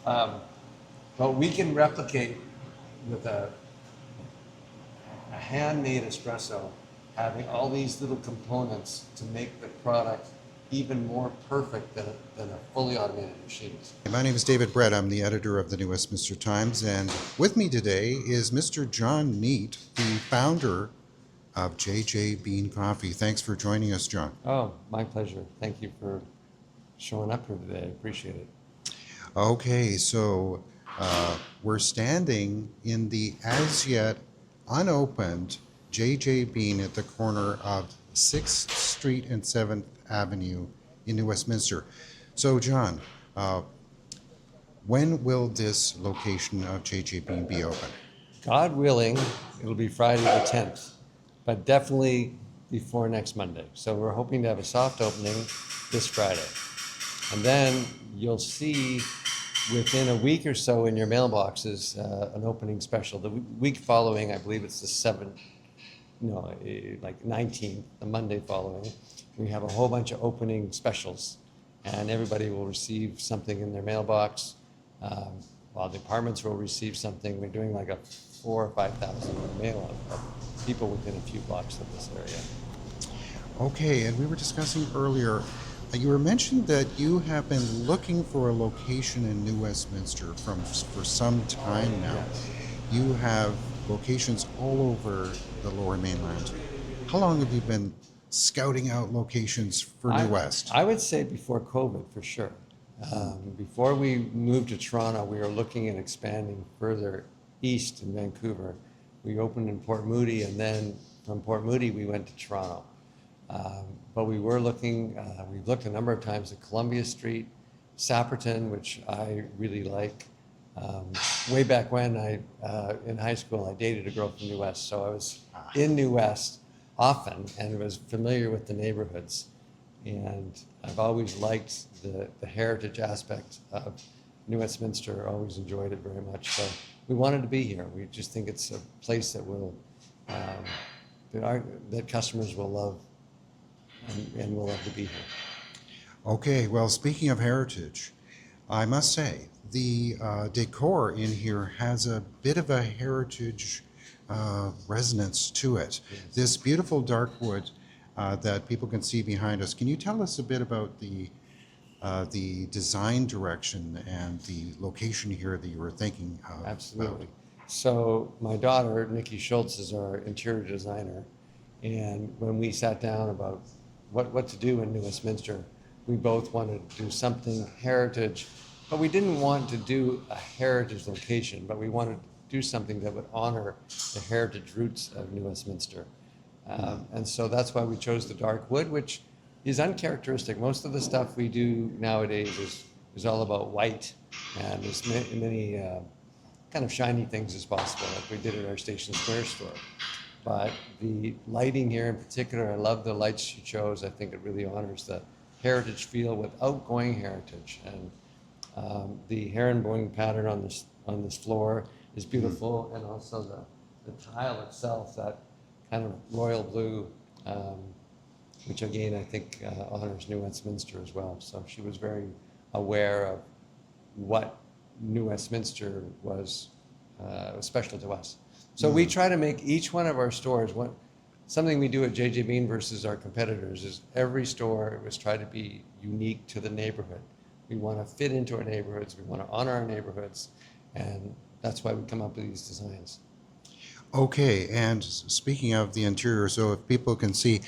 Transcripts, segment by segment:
But we can replicate with a hand-made espresso, having all these little components to make the product even more perfect than a fully automated machine. My name is David Brett. I'm the editor of the New Westminster Times, and with me today is Mr. John Neate, the founder of J.J. Bean Coffee. Thanks for joining us, John. Oh, my pleasure. Thank you for showing up here today. I appreciate it. Okay, so we're standing in the as yet unopened J.J. Bean at the corner of 6th Street and 7th Avenue in New Westminster. So, John, when will this location of J.J. Bean be open? God willing, it'll be Friday the 10th, but definitely before next Monday. So we're hoping to have a soft opening this Friday. And then you'll see within a week or so in your mailboxes an opening special. The week following, I believe it's the 7th, like 19th, the Monday following, we have a whole bunch of opening specials. And everybody will receive something in their mailbox. While the apartments will receive something. We're doing like a 4,000 or 5,000 mail of people within a few blocks of this area. Okay, and we were discussing earlier, you were mentioned that you have been looking for a location in New Westminster for some time now. You have locations all over the Lower Mainland. How long have you been scouting out locations for New West? I would say before COVID, for sure. Before we moved to Toronto, we were looking at expanding further east in Vancouver. We opened in Port Moody, and then from Port Moody, we went to Toronto. But we were looking, we've looked a number of times at Columbia Street, Sapperton, which I really like. Way back when in high school, I dated a girl from New West, so I was in New West often and was familiar with the neighborhoods. And I've always liked the heritage aspect of New Westminster, always enjoyed it very much. So we wanted to be here. We just think it's a place that will, that customers will love and will love to be here. Okay, well, speaking of heritage, I must say, the decor in here has a bit of a heritage resonance to it. Yes. This beautiful dark wood that people can see behind us. Can you tell us a bit about the design direction and the location here that you were thinking of? Absolutely. So my daughter, Nikki Schultz, is our interior designer. And when we sat down about what to do in New Westminster, we both wanted to do something heritage, but we didn't want to do a heritage location, but we wanted to do something that would honor the heritage roots of New Westminster. And so that's why we chose the dark wood, which is uncharacteristic. Most of the stuff we do nowadays is all about white and as many kind of shiny things as possible, like we did at our Station Square store. But the lighting here in particular, I love the lights she chose. I think it really honors the heritage feel without going heritage. And the herringbone pattern on this floor is beautiful, and also the tile itself, that kind of royal blue, which again I think honors New Westminster as well. So she was very aware of what New Westminster was special to us. So we try to make each one of our stores, something we do at J.J. Bean versus our competitors is every store was try to be unique to the neighborhood. We want to fit into our neighborhoods, we want to honor our neighborhoods, and that's why we come up with these designs. Okay, and speaking of the interior, so if people can see,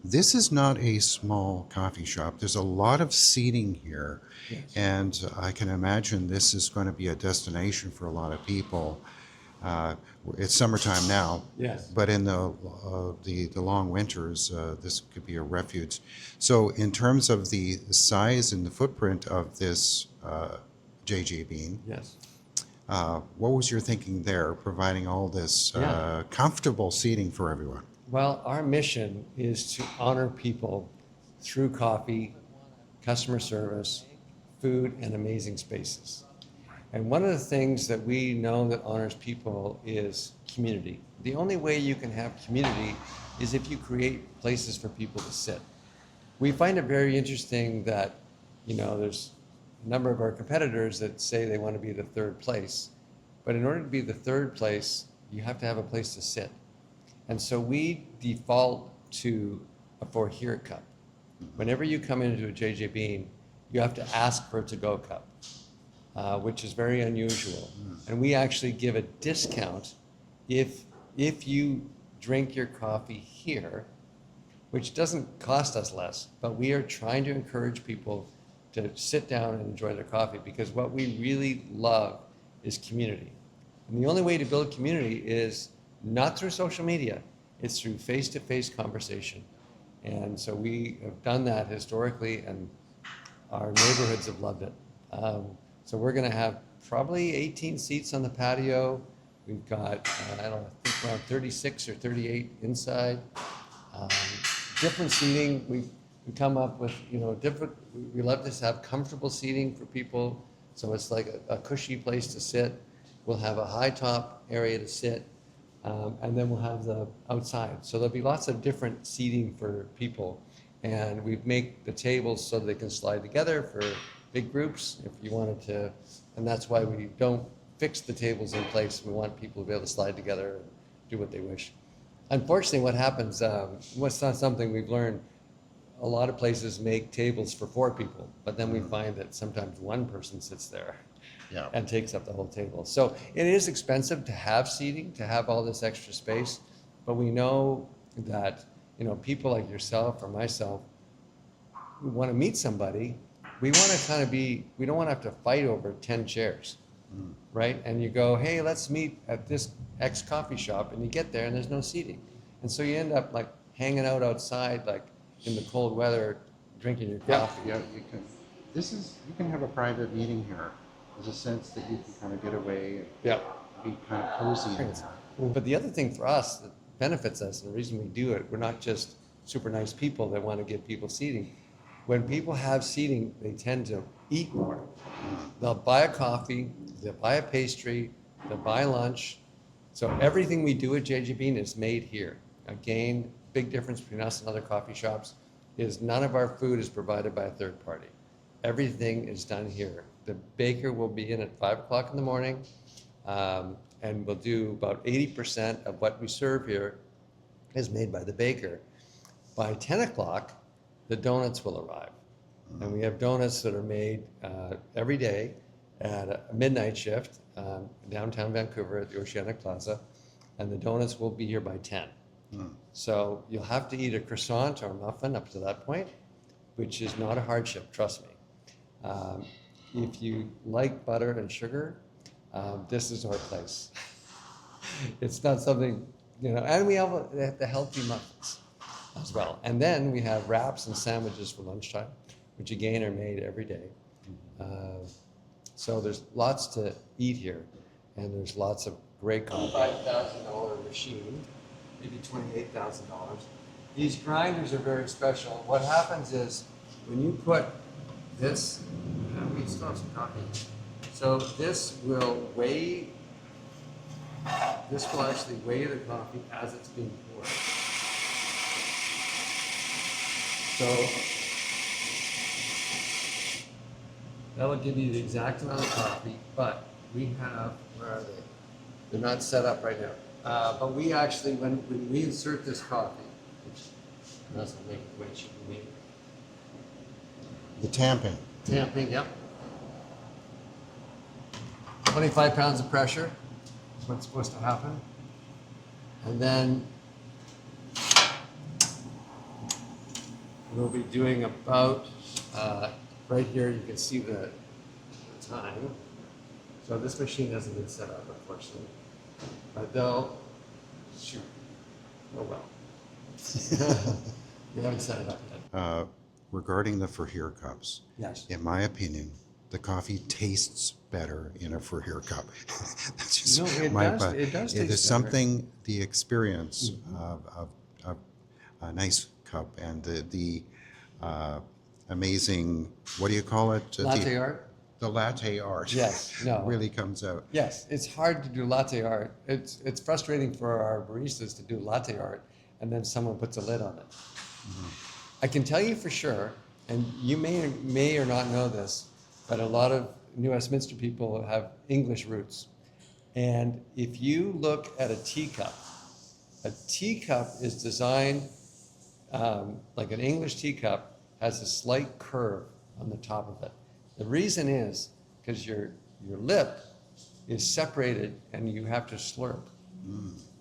this is not a small coffee shop. There's a lot of seating here, yes. And I can imagine this is going to be a destination for a lot of people. It's summertime now, yes. But in the long winters, this could be a refuge. So in terms of the size and the footprint of this J.J. Bean, yes. What was your thinking there, providing all this comfortable seating for everyone? Well, our mission is to honor people through coffee, customer service, food, and amazing spaces. And one of the things that we know that honors people is community. The only way you can have community is if you create places for people to sit. We find it very interesting that, there's a number of our competitors that say they want to be the third place. But in order to be the third place, you have to have a place to sit. And so we default to a for here cup. Whenever you come into a JJ Bean, you have to ask for a to-go cup, which is very unusual. And we actually give a discount if you drink your coffee here, which doesn't cost us less, but we are trying to encourage people to sit down and enjoy their coffee, because what we really love is community. And the only way to build community is not through social media, it's through face-to-face conversation. And so we have done that historically, and our neighborhoods have loved it. So we're gonna have probably 18 seats on the patio. We've got, I don't know, I think around 36 or 38 inside. Different seating, we come up with, different, we love to have comfortable seating for people. So it's like a cushy place to sit. We'll have a high top area to sit, and then we'll have the outside. So there'll be lots of different seating for people. And we make the tables so they can slide together for big groups if you wanted to. And that's why we don't fix the tables in place. We want people to be able to slide together and do what they wish. Unfortunately, what happens, what's not something we've learned, a lot of places make tables for 4 people, but then we find that sometimes one person sits there and takes up the whole table. So it is expensive to have seating, to have all this extra space, but we know that people like yourself or myself who want to meet somebody, we want to kind of we don't want to have to fight over 10 chairs, right? And you go, hey, let's meet at this X coffee shop, and you get there and there's no seating. And so you end up like hanging out outside, like in the cold weather, drinking your coffee. Yeah, you can. You can have a private meeting here. There's a sense that you can kind of get away and be kind of cozy in there. But the other thing for us that benefits us, and the reason we do it, we're not just super nice people that want to give people seating. When people have seating, they tend to eat more. They'll buy a coffee, they'll buy a pastry, they'll buy lunch. So everything we do at JJ Bean is made here. Again, big difference between us and other coffee shops is none of our food is provided by a third party. Everything is done here. The baker will be in at 5 o'clock in the morning, and we'll do about 80% of what we serve here is made by the baker. By 10 o'clock, the donuts will arrive. And we have donuts that are made every day at a midnight shift downtown Vancouver at the Oceanic Plaza, and the donuts will be here by 10. So you'll have to eat a croissant or a muffin up to that point, which is not a hardship, trust me. If you like butter and sugar, this is our place. It's not something, and we have the healthy muffins as well. And then we have wraps and sandwiches for lunchtime, which again are made every day. So there's lots to eat here, and there's lots of great coffee. $5,000 machine, maybe $28,000. These grinders are very special. What happens is when you put this, we still have some coffee. So this will actually weigh the coffee as it's being poured. So that'll give you the exact amount of coffee, but we have, where are they? They're not set up right now. But we actually, when we insert this coffee, which doesn't make it way cheaper than me. The tamping. Tamping, yep. 25 pounds of pressure is what's supposed to happen. And then we'll be doing about, right here you can see the time. So this machine hasn't been set up, unfortunately. But they'll, shoot, oh well. We haven't set it up yet. Regarding the for here cups, Yes. in my opinion, the coffee tastes better in a for here cup. That's just No, it my does. It does taste better. There's something, the experience of a nice cup and the amazing, what do you call it? Latte art? The latte art. Yes, no. really comes out. Yes, it's hard to do latte art. It's frustrating for our baristas to do latte art, and then someone puts a lid on it. I can tell you for sure, and you may or not know this, but a lot of New Westminster people have English roots. And if you look at a teacup is designed like an English teacup, has a slight curve on the top of it. The reason is because your lip is separated and you have to slurp.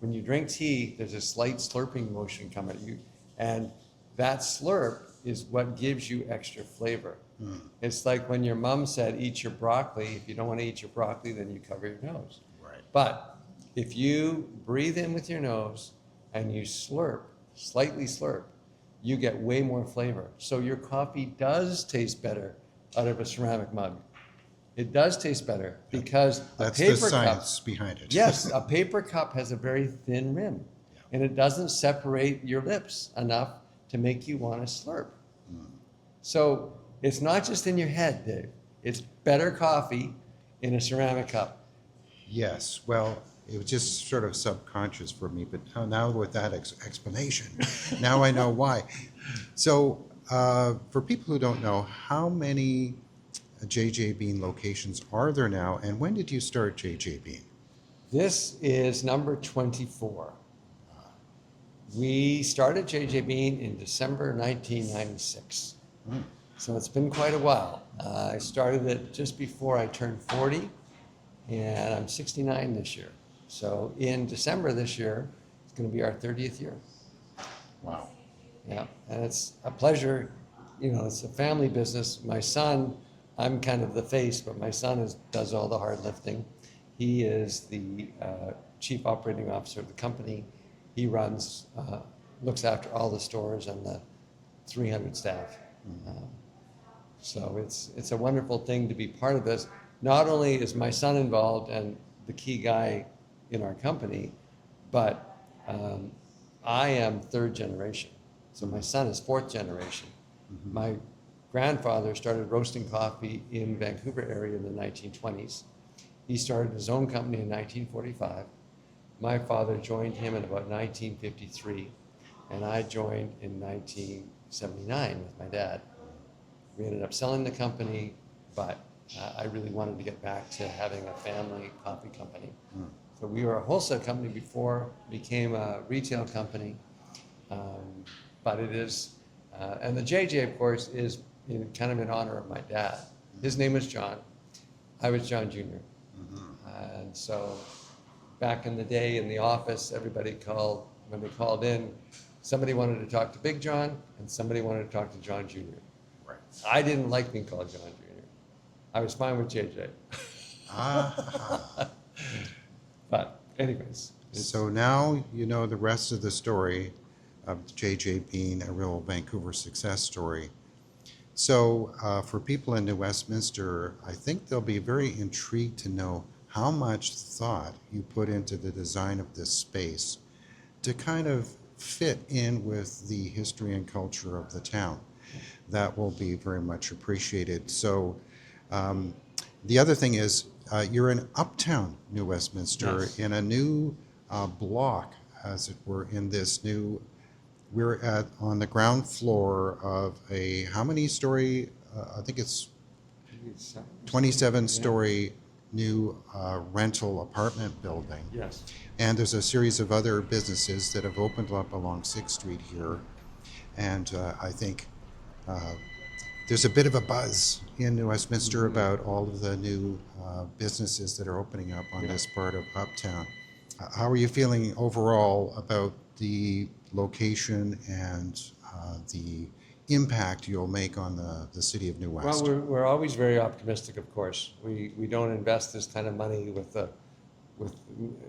When you drink tea, there's a slight slurping motion coming at you, and that slurp is what gives you extra flavor. It's like when your mom said, eat your broccoli. If you don't want to eat your broccoli, then you cover your nose. Right. But if you breathe in with your nose and you slurp, slightly slurp, you get way more flavor. So your coffee does taste better out of a ceramic mug. It does taste better because That's a paper the science behind it. Yes, a paper cup has a very thin rim, and it doesn't separate your lips enough to make you want to slurp. So it's not just in your head, Dave. It's better coffee in a ceramic cup. Yes, well, it was just sort of subconscious for me, but now with that explanation, now I know why. So for people who don't know, how many J.J. Bean locations are there now, and when did you start J.J. Bean? This is number 24. We started J.J. Bean in December 1996. So it's been quite a while. I started it just before I turned 40, and I'm 69 this year. So in December this year, it's going to be our 30th year. Wow. Yeah, and it's a pleasure. You know, it's a family business. My son, I'm kind of the face, but my son does all the hard lifting. He is the chief operating officer of the company. He runs, looks after all the stores and the 300 staff. So it's a wonderful thing to be part of this. Not only is my son involved and the key guy in our company, but I am third generation. So my son is fourth generation. My grandfather started roasting coffee in Vancouver area in the 1920s. He started his own company in 1945. My father joined him in about 1953, and I joined in 1979 with my dad. We ended up selling the company, but I really wanted to get back to having a family coffee company. So we were a wholesale company before it became a retail company, but it is, and the JJ, of course, is kind of in honor of my dad. His name was John. I was John Jr. And so back in the day in the office, everybody called, when they called in, somebody wanted to talk to Big John and somebody wanted to talk to John Jr. Right. I didn't like being called John Jr. I was fine with JJ. But anyways. So now you know the rest of the story of J.J. Bean, a real Vancouver success story. So for people in New Westminster, I think they'll be very intrigued to know how much thought you put into the design of this space to kind of fit in with the history and culture of the town. That will be very much appreciated. So the other thing is you're in Uptown New Westminster, yes, in a new block, as it were, in this new, we're on the ground floor of a, how many story, I think it's 27-story new rental apartment building. Yes. And there's a series of other businesses that have opened up along 6th Street here. And I think there's a bit of a buzz in New Westminster about all of the new businesses that are opening up on this part of Uptown. How are you feeling overall about the location and the impact you'll make on the city of New West? Well, we're always very optimistic, of course. We don't invest this kind of money with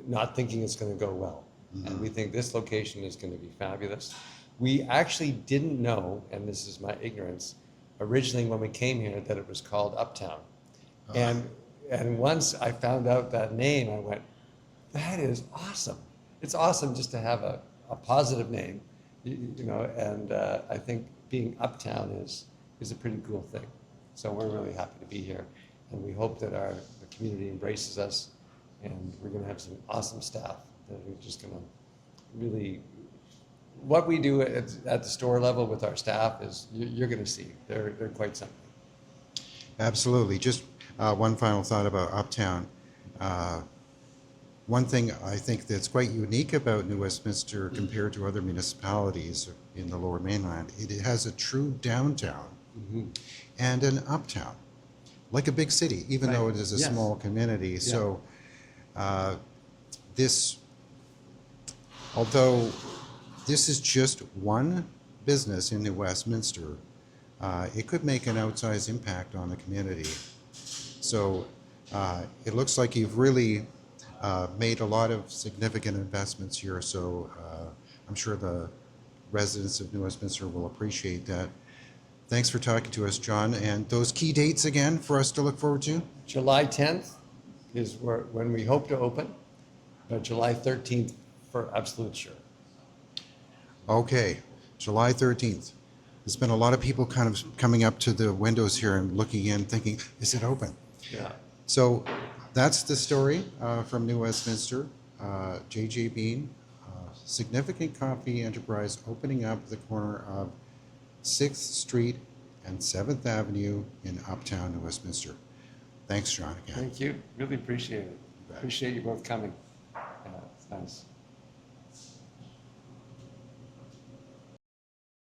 not thinking it's going to go well. And we think this location is going to be fabulous. We actually didn't know, and this is my ignorance, originally when we came here that it was called Uptown. And once I found out that name, I went, that is awesome. It's awesome just to have a positive name, you know, and I think being Uptown is a pretty cool thing. So we're really happy to be here, and we hope that the community embraces us, and we're going to have some awesome staff that are just going to really, what we do at the store level with our staff is you're going to see. They're quite something. Absolutely. Just one final thought about Uptown. One thing I think that's quite unique about New Westminster compared to other municipalities in the Lower Mainland, it has a true downtown and an uptown, like a big city, even though it is a Yes. small community. Yeah. So this, although this is just one business in New Westminster, it could make an outsized impact on the community. So it looks like you've really made a lot of significant investments here. So I'm sure the residents of New Westminster will appreciate that. Thanks for talking to us, John. And those key dates again for us to look forward to? July 10th is when we hope to open, but July 13th for absolute sure. Okay, July 13th. There's been a lot of people kind of coming up to the windows here and looking in thinking, is it open? Yeah. So that's the story from New Westminster. J.J. Bean, significant coffee enterprise opening up the corner of 6th Street and 7th Avenue in Uptown New Westminster. Thanks, John, again. Thank you. Really appreciate it. Appreciate you both coming. Yeah, it's nice.